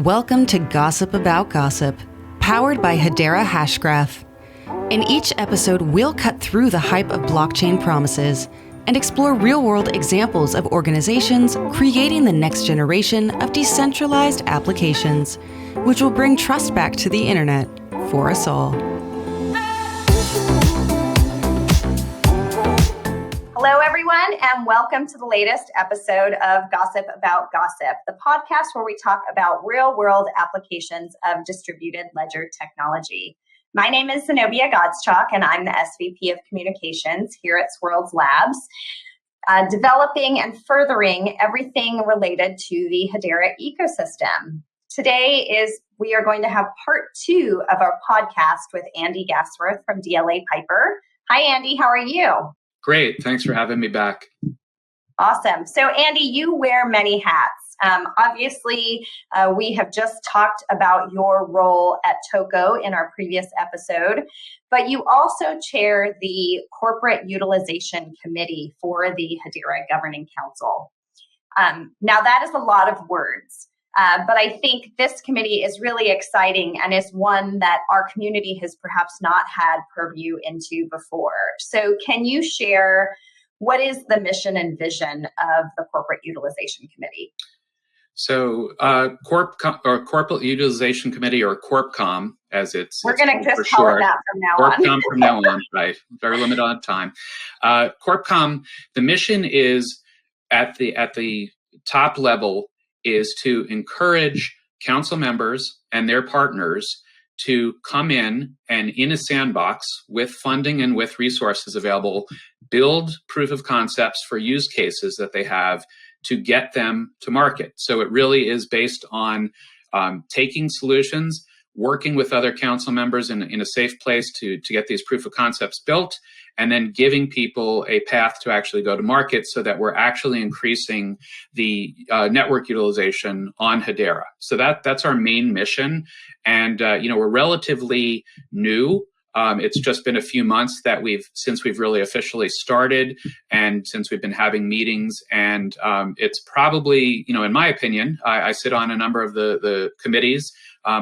Welcome to Gossip About Gossip, powered by Hedera Hashgraph. In each episode, we'll cut through the hype of blockchain promises and explore real-world examples of organizations creating the next generation of decentralized applications, which will bring trust back to the internet for us all. Hello, everyone, and welcome to the latest episode of Gossip About Gossip, the podcast where we talk about real-world applications of distributed ledger technology. My name is Zenobia Godschalk, and I'm the SVP of Communications here at Swirlds Labs, developing and furthering everything related to the Hedera ecosystem. Today we are going to have part 2 of our podcast with Andy Gastwirth from DLA Piper. Hi, Andy. How are you? Great. Thanks for having me back. Awesome. So, Andy, you wear many hats. Obviously, we have just talked about your role at TOCO in our previous episode, but you also chair the Corporate Utilization Committee for the Hedera Governing Council. Now, that is a lot of words. But I think this committee is really exciting and is one that our community has perhaps not had purview into before. So can you share what is the mission and vision of the Corporate Utilization Committee? So Corporate Utilization Committee, or CorpComm, as we're going to just call it that from now on. CorpComm from now on, right? Very limited on time. CorpComm, the mission is at the top level is to encourage council members and their partners to come in and, in a sandbox with funding and with resources available, build proof of concepts for use cases that they have to get them to market. So it really is based on taking solutions, working with other council members in a safe place to get these proof of concepts built, and then giving people a path to actually go to market so that we're actually increasing the network utilization on Hedera. So that's our main mission. And we're relatively new. It's just been a few months that since we've really officially started, and since we've been having meetings. And it's probably, in my opinion, I sit on a number of the committees.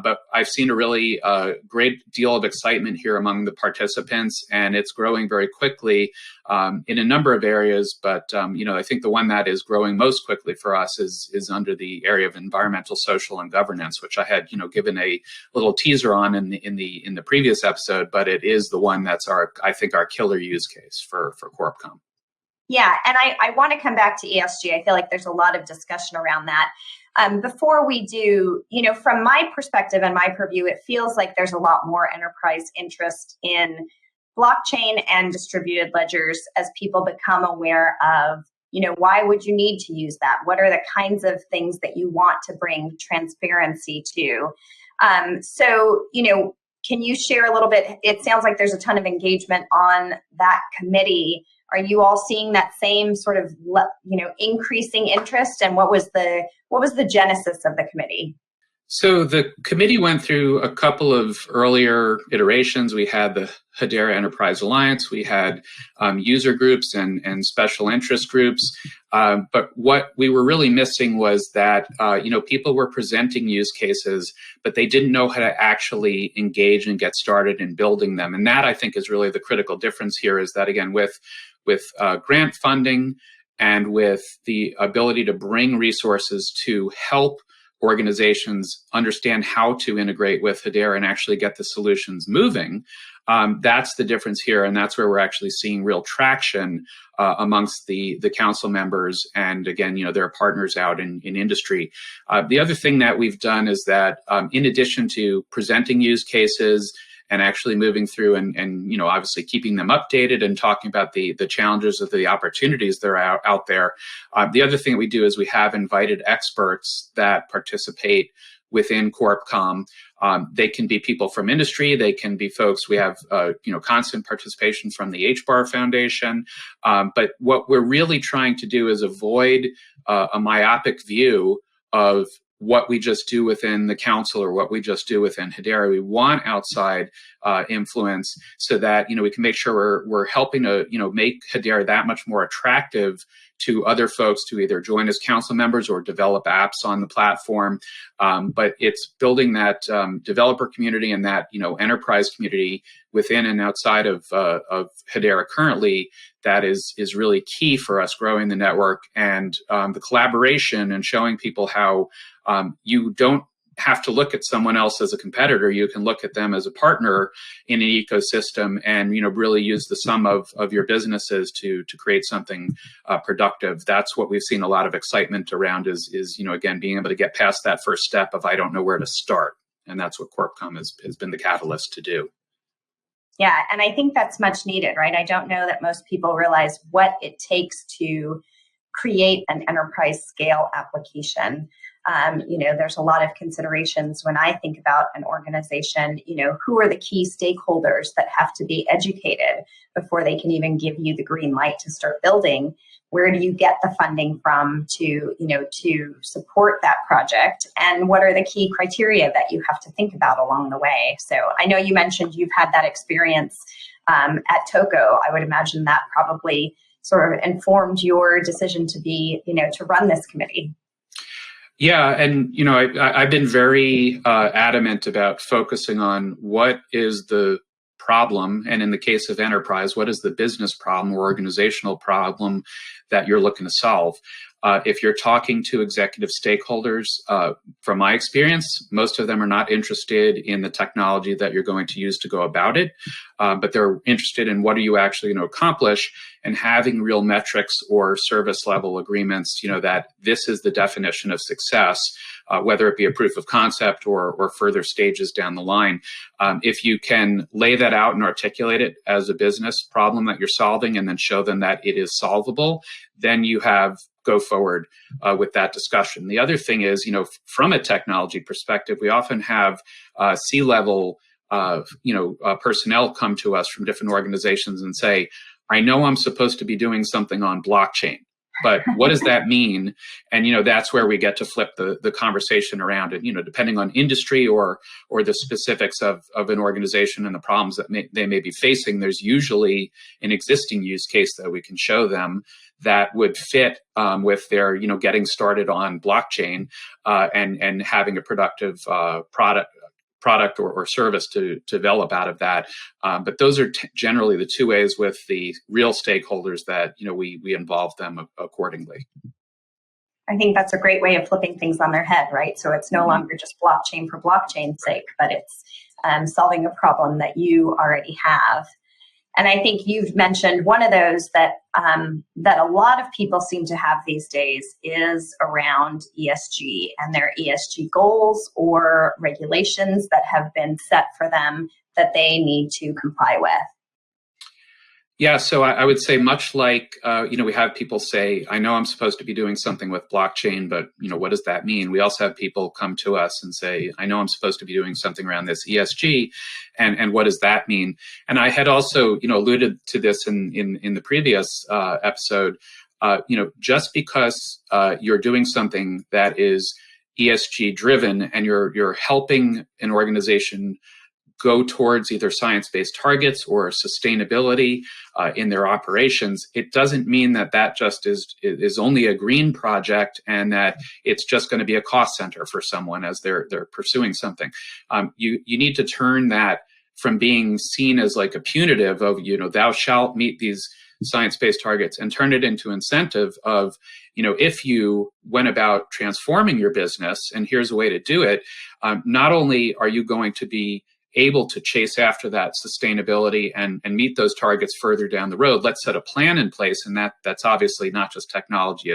But I've seen a really great deal of excitement here among the participants, and it's growing very quickly in a number of areas. But I think the one that is growing most quickly for us is under the area of environmental, social, and governance, which I had given a little teaser on in the previous episode. But it is the one that's our killer use case for CorpComm. Yeah, and I want to come back to ESG. I feel like there's a lot of discussion around that. Before we do, from my perspective and my purview, it feels like there's a lot more enterprise interest in blockchain and distributed ledgers as people become aware of, why would you need to use that? What are the kinds of things that you want to bring transparency to? Can you share a little bit? It sounds like there's a ton of engagement on that committee. Are you all seeing that same sort of, increasing interest? And what was the genesis of the committee? So the committee went through a couple of earlier iterations. We had the Hedera Enterprise Alliance. We had user groups and special interest groups. But what we were really missing was that, people were presenting use cases, but they didn't know how to actually engage and get started in building them. And that, I think, is really the critical difference here, is that, again, with grant funding and with the ability to bring resources to help organizations understand how to integrate with Hedera and actually get the solutions moving, that's the difference here. And that's where we're actually seeing real traction amongst the council members and, again, their partners out in industry. The other thing that we've done is that in addition to presenting use cases and actually moving through and obviously keeping them updated and talking about the challenges of the opportunities that are out there. The other thing that we do is we have invited experts that participate within CorpComm. They can be people from industry. They can be folks. We have constant participation from the HBAR Foundation. But what we're really trying to do is avoid a myopic view of what we just do within the council or what we just do within Hedera. We want outside influence so that we can make sure we're helping to make Hedera that much more attractive to other folks to either join as council members or develop apps on the platform. But it's building that developer community and that enterprise community within and outside of Hedera currently that is really key for us growing the network, and the collaboration and showing people how you don't have to look at someone else as a competitor. You can look at them as a partner in an ecosystem, and really use the sum of your businesses to create something productive. That's what we've seen a lot of excitement around is again being able to get past that first step of I don't know where to start, and that's what CorpComm has been the catalyst to do. Yeah, and I think that's much needed, right? I don't know that most people realize what it takes to create an enterprise scale application. There's a lot of considerations when I think about an organization. Who are the key stakeholders that have to be educated before they can even give you the green light to start building? Where do you get the funding from to support that project? And what are the key criteria that you have to think about along the way? So I know you mentioned you've had that experience at Toco. I would imagine that probably sort of informed your decision to be, to run this committee. Yeah, and I've been very adamant about focusing on what is the problem, and in the case of enterprise, what is the business problem or organizational problem that you're looking to solve. If you're talking to executive stakeholders, from my experience, most of them are not interested in the technology that you're going to use to go about it, but they're interested in what are you actually going to accomplish, and having real metrics or service level agreements, that this is the definition of success, whether it be a proof of concept or further stages down the line. If you can lay that out and articulate it as a business problem that you're solving and then show them that it is solvable, then you go forward with that discussion. The other thing is, from a technology perspective, we often have C-level personnel come to us from different organizations and say, I know I'm supposed to be doing something on blockchain, but what does that mean? And, that's where we get to flip the conversation around. And, depending on industry or the specifics of an organization and the problems that they may be facing, there's usually an existing use case that we can show them that would fit with their, getting started on blockchain and having a productive product or service to develop out of that. But those are generally the two ways with the real stakeholders that, we involve them accordingly. I think that's a great way of flipping things on their head, right? So it's no longer just blockchain for blockchain's sake, but it's solving a problem that you already have. And I think you've mentioned one of those that a lot of people seem to have these days is around ESG and their ESG goals or regulations that have been set for them that they need to comply with. Yeah, so I would say much like, we have people say, I know I'm supposed to be doing something with blockchain, but, what does that mean? We also have people come to us and say, I know I'm supposed to be doing something around this ESG, and what does that mean? And I had also, alluded to this in the previous episode, just because you're doing something that is ESG driven and you're helping an organization go towards either science-based targets or sustainability in their operations, it doesn't mean that just is only a green project and that it's just going to be a cost center for someone as they're pursuing something. You need to turn that from being seen as like a punitive of, thou shalt meet these science-based targets, and turn it into incentive of, if you went about transforming your business, and here's a way to do it, not only are you going to be able to chase after that sustainability and meet those targets further down the road. Let's set a plan in place, and that's obviously not just technology.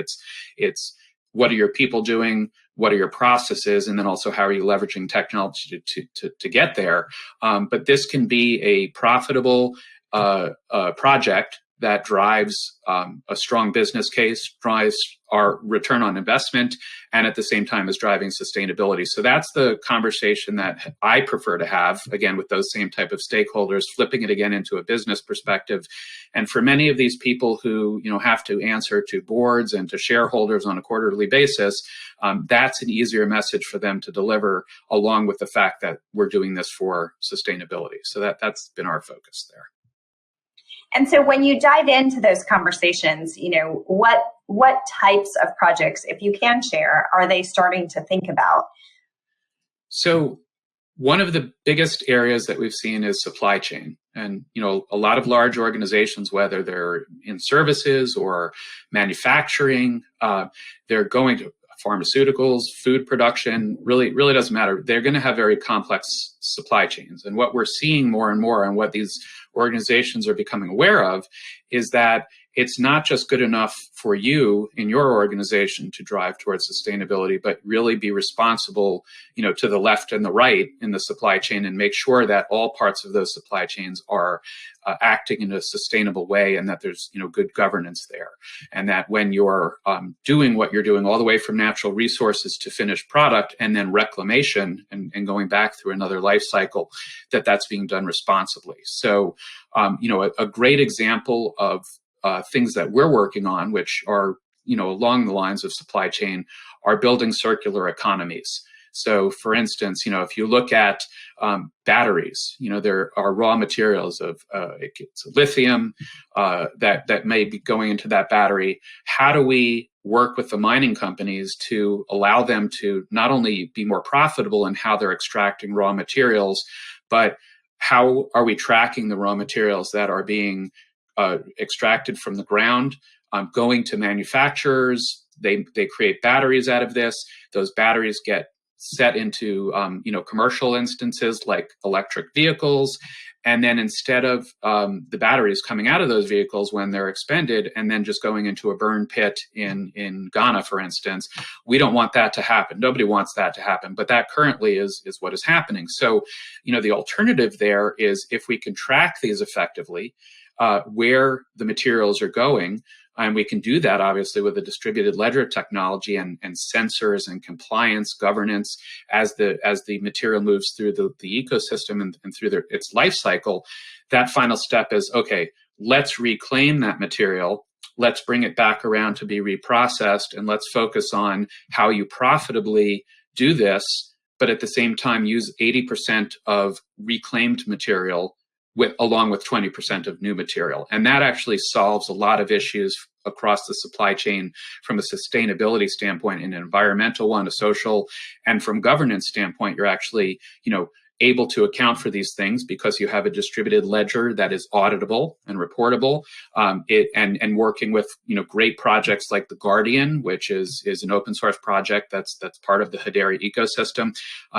It's what are your people doing, what are your processes, and then also how are you leveraging technology to get there. But this can be a profitable project that drives a strong business case, drives our return on investment, and at the same time is driving sustainability. So that's the conversation that I prefer to have, again, with those same type of stakeholders, flipping it again into a business perspective. And for many of these people who have to answer to boards and to shareholders on a quarterly basis, that's an easier message for them to deliver, along with the fact that we're doing this for sustainability. So that's been our what what types of projects, if you can share, are they starting to think about? So one of the biggest areas that we've seen is supply chain. And, a lot of large organizations, whether they're in services or manufacturing, they're going to pharmaceuticals, food production, really doesn't matter. They're going to have very complex supply chains. And what we're seeing more and more, and what these organizations are becoming aware of, is that it's not just good enough for you in your organization to drive towards sustainability, but really be responsible, to the left and the right in the supply chain, and make sure that all parts of those supply chains are acting in a sustainable way, and that there's, good governance there. And that when you're doing what you're doing, all the way from natural resources to finished product, and then reclamation and going back through another life cycle, that's being done responsibly. So, a great example of things that we're working on, which are, along the lines of supply chain, are building circular economies. So, for instance, if you look at batteries, there are raw materials of it's lithium that may be going into that battery. How do we work with the mining companies to allow them to not only be more profitable in how they're extracting raw materials, but how are we tracking the raw materials that are being extracted from the ground, going to manufacturers? They create batteries out of this. Those batteries get set into commercial instances like electric vehicles, and then instead of the batteries coming out of those vehicles when they're expended and then just going into a burn pit in Ghana, for instance, we don't want that to happen. Nobody wants that to happen, but that currently is what is happening. So, the alternative there is, if we can track these effectively, where the materials are going. And we can do that, obviously, with a distributed ledger technology and sensors and compliance governance as the material moves through the ecosystem and through its life cycle. That final step is, okay, let's reclaim that material. Let's bring it back around to be reprocessed, and let's focus on how you profitably do this, but at the same time use 80% of reclaimed material along with 20% of new material. And that actually solves a lot of issues across the supply chain from a sustainability standpoint, an environmental one, a social, and from governance standpoint, you're actually, able to account for these things because you have a distributed ledger that is auditable and reportable, and working with, great projects like the Guardian, which is an open source project that's part of the Hedera ecosystem.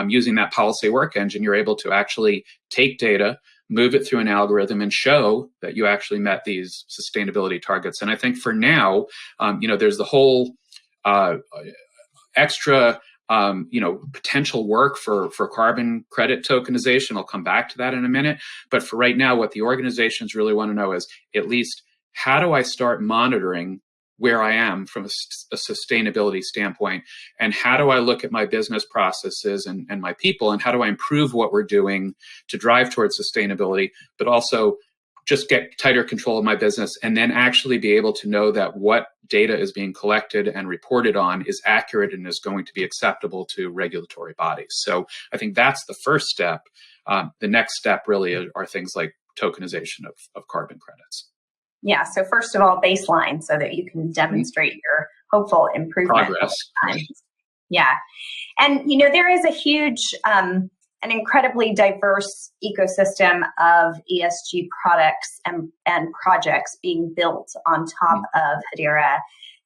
Using that policy work engine, you're able to actually take data, move it through an algorithm, and show that you actually met these sustainability targets. And I think for now, there's the whole extra, potential work for carbon credit tokenization. I'll come back to that in a minute. But for right now, what the organizations really want to know is, at least, how do I start monitoring where I am from a sustainability standpoint, and how do I look at my business processes and my people, and how do I improve what we're doing to drive towards sustainability, but also just get tighter control of my business, and then actually be able to know that what data is being collected and reported on is accurate and is going to be acceptable to regulatory bodies. So I think that's the first step. The next step really are things like tokenization of carbon credits. Yeah. So first of all, baseline, so that you can demonstrate your hopeful improvement. Progress. Right. Yeah. And, there is a huge, an incredibly diverse ecosystem of ESG products and projects being built on top of Hedera.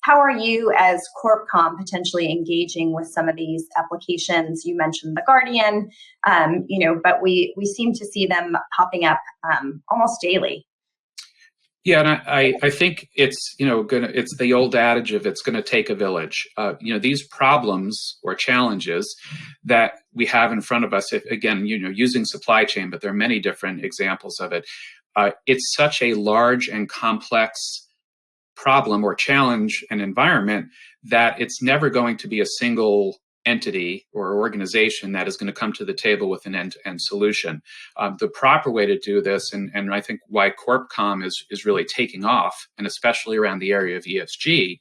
How are you as CorpComm potentially engaging with some of these applications? You mentioned the Guardian, but we seem to see them popping up almost daily. Yeah, and I think it's it's the old adage of it's going to take a village. These problems or challenges that we have in front of us, again, using supply chain, but there are many different examples of it. It's such a large and complex problem or challenge and environment that it's never going to be a single entity or organization that is going to come to the table with an end-to-end solution. The proper way to do this, and I think why CorpComm is really taking off, and especially around the area of ESG,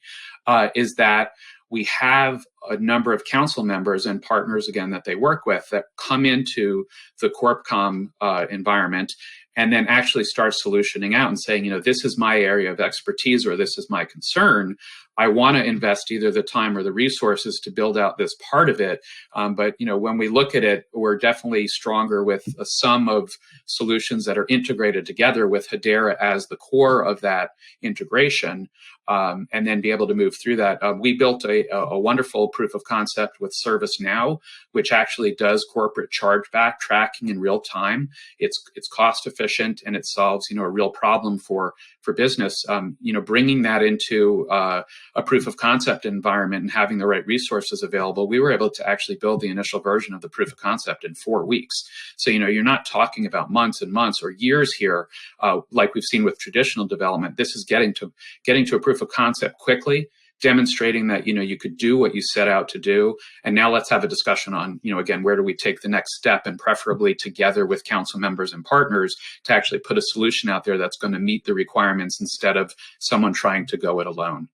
is that we have a number of council members and partners, again, that they work with that come into the CorpComm environment and then actually start solutioning out and saying, this is my area of expertise, or this is my concern. I want to invest either the time or the resources to build out this part of it. But when we look at it, we're definitely stronger with a sum of solutions that are integrated together with Hedera as the core of that integration, and then be able to move through that. We built a wonderful proof of concept with ServiceNow, which actually does corporate chargeback tracking in real time. It's cost efficient, and it solves a real problem for business. Bringing that into a proof of concept environment and having the right resources available, we were able to actually build the initial version of the proof of concept in 4 weeks. So you're not talking about months and months or years here, like we've seen with traditional development. This is getting to a proof of concept quickly, demonstrating that you could do what you set out to do. And now let's have a discussion on again, where do we take the next step, and preferably together with council members and partners to actually put a solution out there that's going to meet the requirements instead of someone trying to go it alone.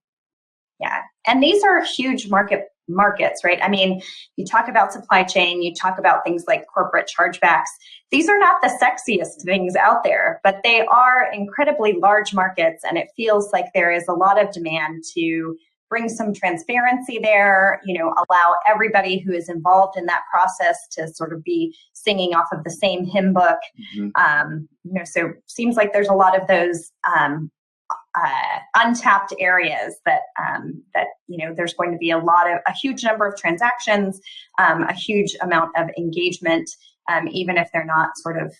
Yeah, and these are huge markets, right? I mean, you talk about supply chain, you talk about things like corporate chargebacks. These are not the sexiest things out there, but they are incredibly large markets, and it feels like there is a lot of demand to bring some transparency there, allow everybody who is involved in that process to sort of be singing off of the same hymn book. Mm-hmm. So seems like there's a lot of those untapped areas that there's going to be a huge number of transactions, a huge amount of engagement, even if they're not sort of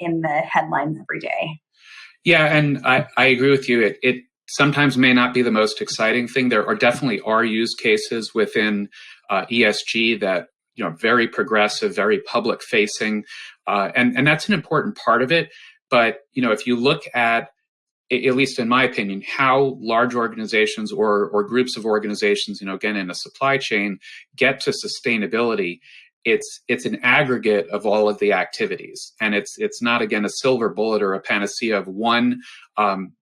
in the headlines every day. Yeah, and I agree with you. It sometimes may not be the most exciting thing. There definitely are use cases within ESG that very progressive, very public facing, and that's an important part of it. But if you look at least in my opinion, how large organizations or groups of organizations, again, in a supply chain get to sustainability, it's an aggregate of all of the activities. And it's not, again, a silver bullet or a panacea of one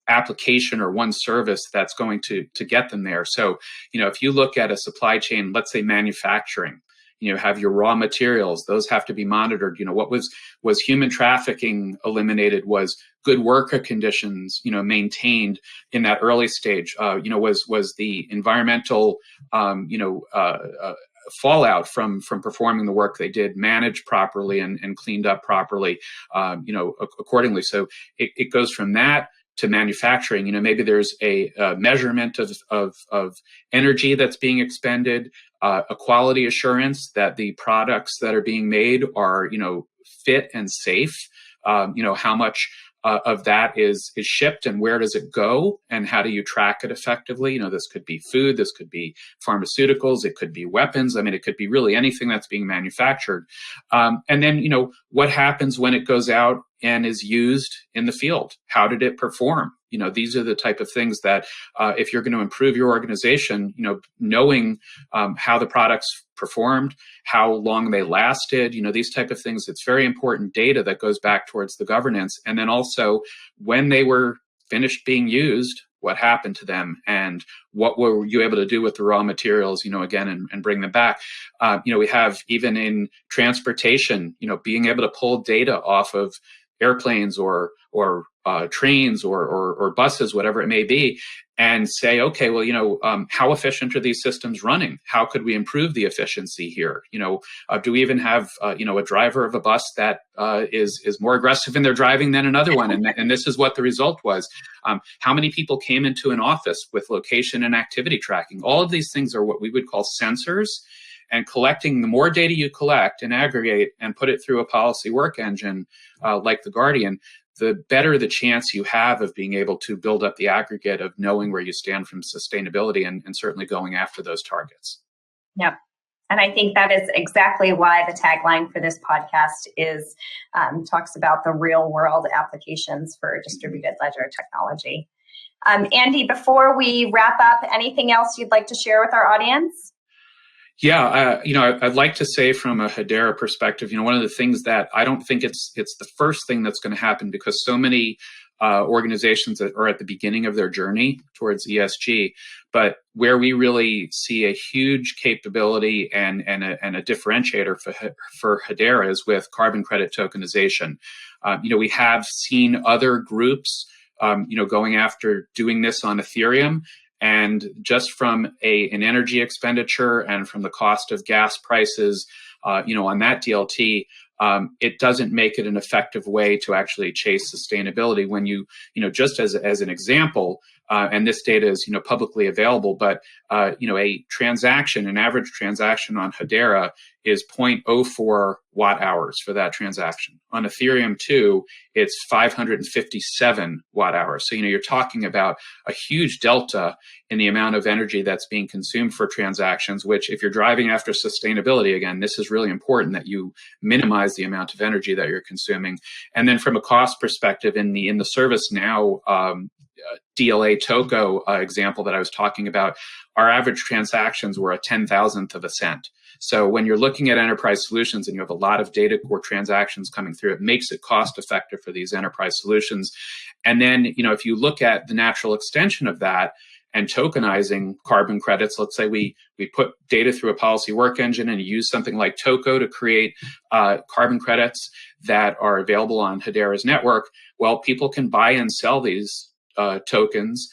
application or one service that's going to get them there. So, if you look at a supply chain, let's say manufacturing, have your raw materials, those have to be monitored. What was human trafficking eliminated? Was good worker conditions, maintained in that early stage? Was the environmental, fallout from performing the work they did managed properly and cleaned up properly, accordingly? So it goes from that to manufacturing. Maybe there's a measurement of energy that's being expended, a quality assurance that the products that are being made are, fit and safe. How much of that is shipped, and where does it go, and how do you track it effectively? This could be food, this could be pharmaceuticals, it could be weapons. I mean, it could be really anything that's being manufactured. And then, what happens when it goes out and is used in the field? How did it perform? These are the type of things that if you're going to improve your organization, knowing how the products performed, how long they lasted, these type of things, it's very important data that goes back towards the governance. And then also when they were finished being used, what happened to them, and what were you able to do with the raw materials, again, and bring them back. We have, even in transportation, being able to pull data off of airplanes or trains or buses, whatever it may be, and say, okay, well, how efficient are these systems running? How could we improve the efficiency here? Do we even have, a driver of a bus that is more aggressive in their driving than another one? And this is what the result was. How many people came into an office with location and activity tracking? All of these things are what we would call sensors. And collecting, the more data you collect and aggregate and put it through a policy work engine like the Guardian, the better the chance you have of being able to build up the aggregate of knowing where you stand from sustainability and certainly going after those targets. Yep. And I think that is exactly why the tagline for this podcast is talks about the real world applications for distributed ledger technology. Andy, before we wrap up, anything else you'd like to share with our audience? Yeah, I'd like to say from a Hedera perspective, one of the things that I don't think it's the first thing that's going to happen, because so many organizations that are at the beginning of their journey towards ESG, but where we really see a huge capability and a differentiator for Hedera is with carbon credit tokenization. We have seen other groups, going after doing this on Ethereum. And just from an energy expenditure and from the cost of gas prices, on that DLT, it doesn't make it an effective way to actually chase sustainability when just as an example, and this data is, publicly available, but, an average transaction on Hedera is 0.04 watt hours for that transaction. On Ethereum 2, it's 557 watt hours. So, you're talking about a huge delta in the amount of energy that's being consumed for transactions, which if you're driving after sustainability, again, this is really important that you minimize the amount of energy that you're consuming. And then from a cost perspective, in the ServiceNow DLA Toco example that I was talking about, our average transactions were a 10,000th of a cent. So when you're looking at enterprise solutions and you have a lot of data or transactions coming through, it makes it cost effective for these enterprise solutions. And then, if you look at the natural extension of that and tokenizing carbon credits, let's say we put data through a policy work engine and use something like Toco to create carbon credits that are available on Hedera's network. Well, people can buy and sell these tokens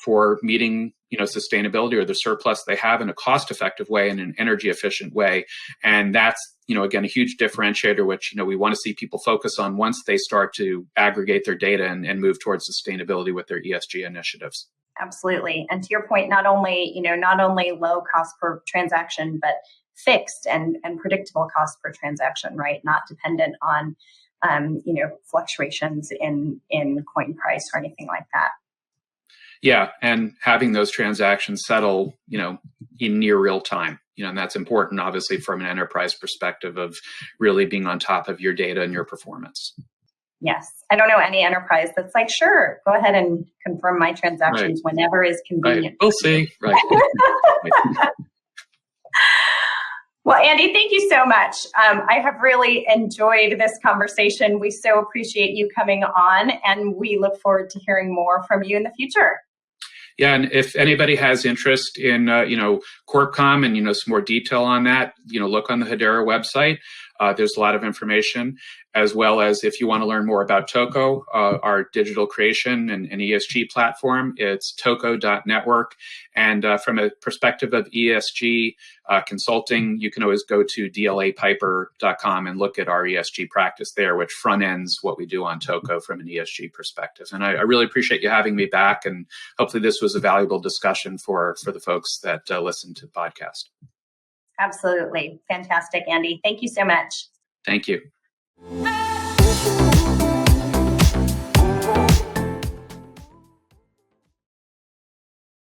for meeting sustainability or the surplus they have in a cost-effective way and an energy-efficient way. And that's, again, a huge differentiator, which, we want to see people focus on once they start to aggregate their data and move towards sustainability with their ESG initiatives. Absolutely. And to your point, not only low cost per transaction, but fixed and predictable cost per transaction, right? Not dependent on, fluctuations in coin price or anything like that. Yeah, and having those transactions settle, in near real time, and that's important, obviously, from an enterprise perspective of really being on top of your data and your performance. Yes. I don't know any enterprise that's like, sure, go ahead and confirm my transactions whenever is convenient. Right. We'll see. Right. Well, Andy, thank you so much. I have really enjoyed this conversation. We so appreciate you coming on, and we look forward to hearing more from you in the future. Yeah, and if anybody has interest in, CorpComm and, some more detail on that, look on the Hedera website. There's a lot of information, as well as if you want to learn more about Toco, our digital creation and ESG platform, it's toco.network. And from a perspective of ESG consulting, you can always go to dlapiper.com and look at our ESG practice there, which front ends what we do on Toco from an ESG perspective. And I really appreciate you having me back, and hopefully this was a valuable discussion for the folks that listen to the podcast. Absolutely. Fantastic, Andy. Thank you so much. Thank you.